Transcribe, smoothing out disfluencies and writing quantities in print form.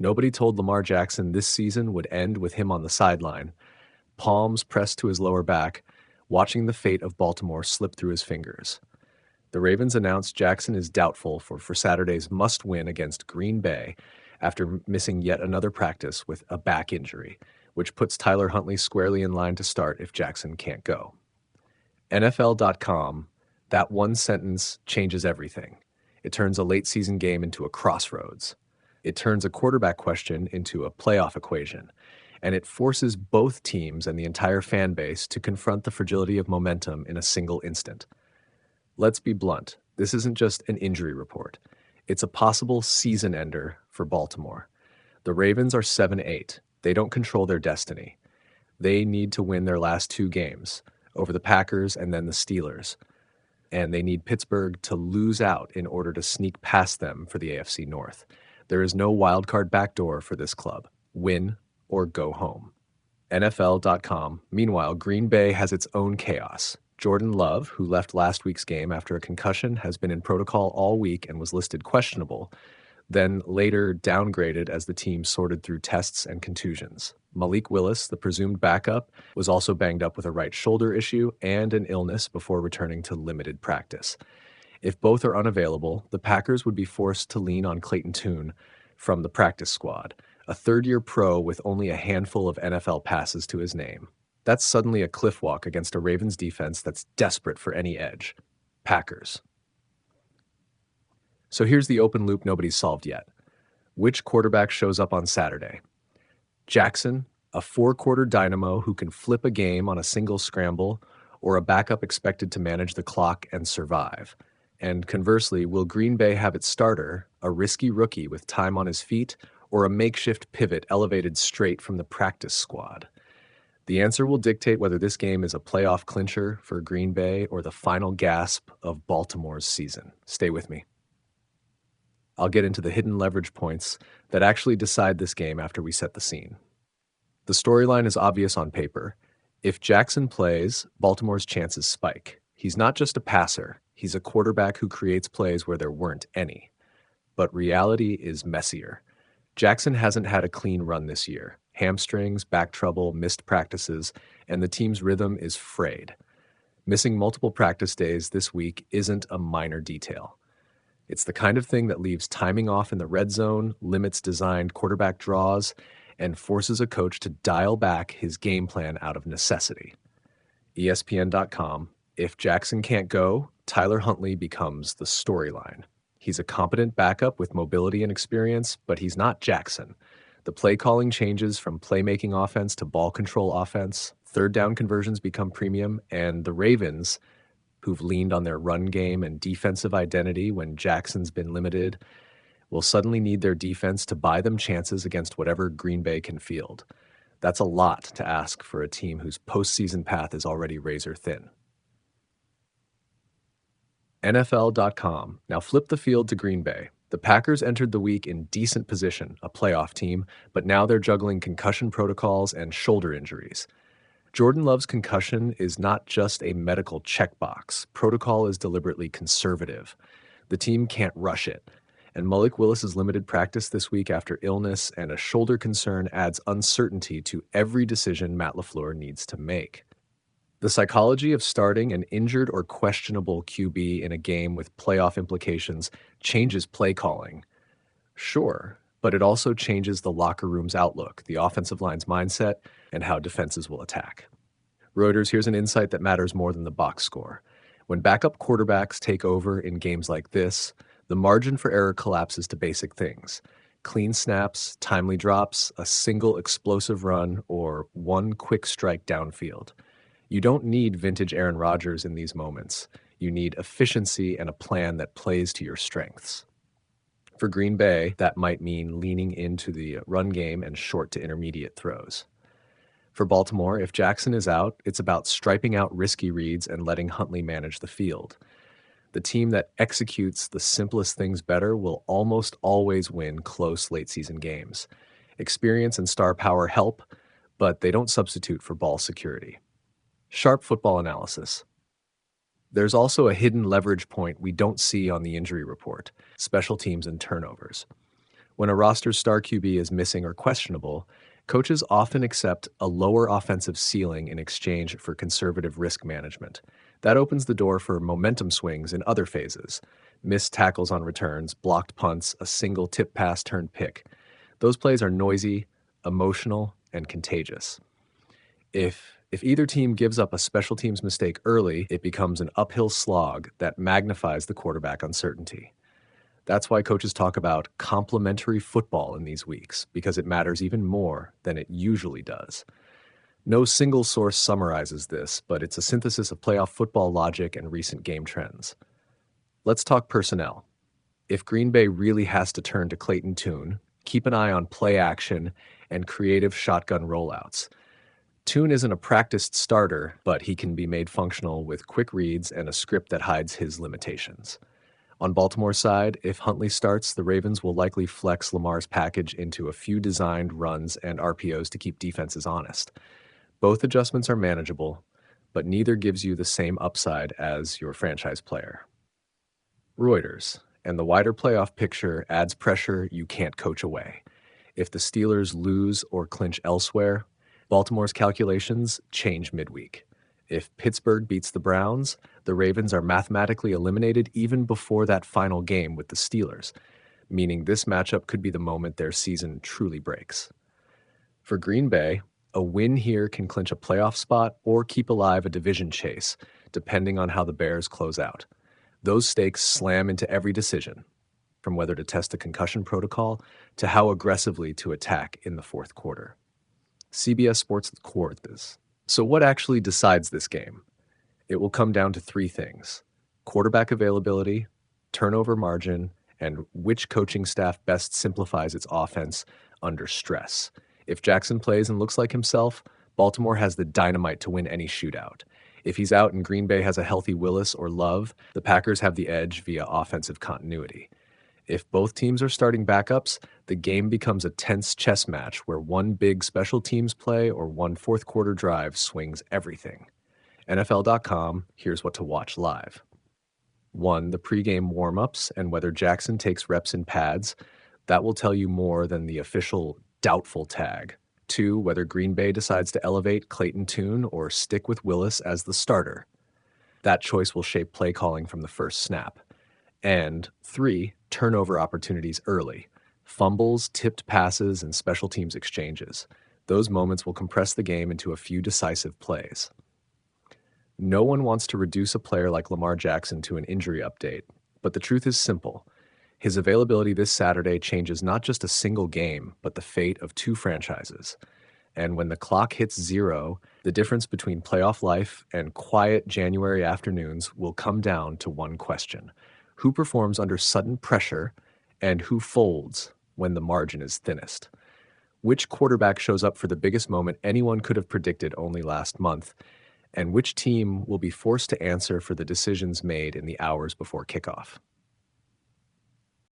Nobody told Lamar Jackson this season would end with him on the sideline, palms pressed to his lower back, watching the fate of Baltimore slip through his fingers. The Ravens announced Jackson is doubtful for Saturday's must-win against Green Bay after missing yet another practice with a back injury, which puts Tyler Huntley squarely in line to start if Jackson can't go. NFL.com, that one sentence changes everything. It turns a late-season game into a crossroads. It turns a quarterback question into a playoff equation, and it forces both teams and the entire fan base to confront the fragility of momentum in a single instant. Let's be blunt, this isn't just an injury report. It's a possible season ender for Baltimore. The Ravens are 7-8. They don't control their destiny. They need to win their last two games, over the Packers and then the Steelers. And they need Pittsburgh to lose out in order to sneak past them for the AFC North. There is no wildcard backdoor for this club. Win or go home. NFL.com. Meanwhile, Green Bay has its own chaos. Jordan Love, who left last week's game after a concussion, has been in protocol all week and was listed questionable, then later downgraded as the team sorted through tests and contusions. Malik Willis, the presumed backup, was also banged up with a right shoulder issue and an illness before returning to limited practice. If both are unavailable, the Packers would be forced to lean on Clayton Tune from the practice squad, a third-year pro with only a handful of NFL passes to his name. That's suddenly a cliff walk against a Ravens defense that's desperate for any edge. Packers. So here's the open loop nobody's solved yet. Which quarterback shows up on Saturday? Jackson, a four-quarter dynamo who can flip a game on a single scramble, or a backup expected to manage the clock and survive? And conversely, will Green Bay have its starter, a risky rookie with time on his feet, or a makeshift pivot elevated straight from the practice squad? The answer will dictate whether this game is a playoff clincher for Green Bay or the final gasp of Baltimore's season. Stay with me. I'll get into the hidden leverage points that actually decide this game after we set the scene. The storyline is obvious on paper. If Jackson plays, Baltimore's chances spike. He's not just a passer. He's a quarterback who creates plays where there weren't any. But reality is messier. Jackson hasn't had a clean run this year. Hamstrings, back trouble, missed practices, and the team's rhythm is frayed. Missing multiple practice days this week isn't a minor detail. It's the kind of thing that leaves timing off in the red zone, limits designed quarterback draws, and forces a coach to dial back his game plan out of necessity. ESPN.com. If Jackson can't go, Tyler Huntley becomes the storyline. He's a competent backup with mobility and experience, but he's not Jackson. The play calling changes from playmaking offense to ball control offense. Third down conversions become premium, and the Ravens, who've leaned on their run game and defensive identity when Jackson's been limited, will suddenly need their defense to buy them chances against whatever Green Bay can field. That's a lot to ask for a team whose postseason path is already razor thin. NFL.com. Now flip the field to Green Bay. The Packers entered the week in decent position, a playoff team, but now they're juggling concussion protocols and shoulder injuries. Jordan Love's concussion is not just a medical checkbox. Protocol is deliberately conservative. The team can't rush it. And Malik Willis's limited practice this week after illness and a shoulder concern adds uncertainty to every decision Matt LaFleur needs to make. The psychology of starting an injured or questionable QB in a game with playoff implications changes play calling. Sure, but it also changes the locker room's outlook, the offensive line's mindset, and how defenses will attack. Reuters, here's an insight that matters more than the box score. When backup quarterbacks take over in games like this, the margin for error collapses to basic things: clean snaps, timely drops, a single explosive run, or one quick strike downfield. You don't need vintage Aaron Rodgers in these moments. You need efficiency and a plan that plays to your strengths. For Green Bay, that might mean leaning into the run game and short to intermediate throws. For Baltimore, if Jackson is out, it's about striping out risky reads and letting Huntley manage the field. The team that executes the simplest things better will almost always win close late-season games. Experience and star power help, but they don't substitute for ball security. Sharp football analysis. There's also a hidden leverage point we don't see on the injury report: special teams and turnovers. When a roster's star QB is missing or questionable, coaches often accept a lower offensive ceiling in exchange for conservative risk management. That opens the door for momentum swings in other phases: missed tackles on returns, blocked punts, a single tip pass turned pick. Those plays are noisy, emotional, and contagious. If either team gives up a special teams mistake early, it becomes an uphill slog that magnifies the quarterback uncertainty. That's why coaches talk about complementary football in these weeks, because it matters even more than it usually does. No single source summarizes this, but it's a synthesis of playoff football logic and recent game trends. Let's talk personnel. If Green Bay really has to turn to Clayton Tune, keep an eye on play action and creative shotgun rollouts. Tune isn't a practiced starter, but he can be made functional with quick reads and a script that hides his limitations. On Baltimore's side, if Huntley starts, the Ravens will likely flex Lamar's package into a few designed runs and RPOs to keep defenses honest. Both adjustments are manageable, but neither gives you the same upside as your franchise player. Reuters, and the wider playoff picture adds pressure you can't coach away. If the Steelers lose or clinch elsewhere, Baltimore's calculations change midweek. If Pittsburgh beats the Browns, the Ravens are mathematically eliminated even before that final game with the Steelers, meaning this matchup could be the moment their season truly breaks. For Green Bay, a win here can clinch a playoff spot or keep alive a division chase, depending on how the Bears close out. Those stakes slam into every decision, from whether to test a concussion protocol to how aggressively to attack in the fourth quarter. CBS Sports Quarters. So what actually decides this game? It will come down to three things: quarterback availability, turnover margin, and which coaching staff best simplifies its offense under stress. If Jackson plays and looks like himself, Baltimore has the dynamite to win any shootout. If he's out and Green Bay has a healthy Willis or Love, the Packers have the edge via offensive continuity. If both teams are starting backups, the game becomes a tense chess match where one big special teams play or one fourth quarter drive swings everything. NFL.com, here's what to watch live. 1. The pregame warm-ups and whether Jackson takes reps in pads. That will tell you more than the official doubtful tag. 2. Whether Green Bay decides to elevate Clayton Tune or stick with Willis as the starter. That choice will shape play calling from the first snap. And 3. Turnover opportunities early. Fumbles, tipped passes, and special teams exchanges. Those moments will compress the game into a few decisive plays. No one wants to reduce a player like Lamar Jackson to an injury update, but the truth is simple. His availability this Saturday changes not just a single game, but the fate of two franchises. And when the clock hits zero, the difference between playoff life and quiet January afternoons will come down to one question: who performs under sudden pressure and who folds when the margin is thinnest? Which quarterback shows up for the biggest moment anyone could have predicted only last month? And which team will be forced to answer for the decisions made in the hours before kickoff?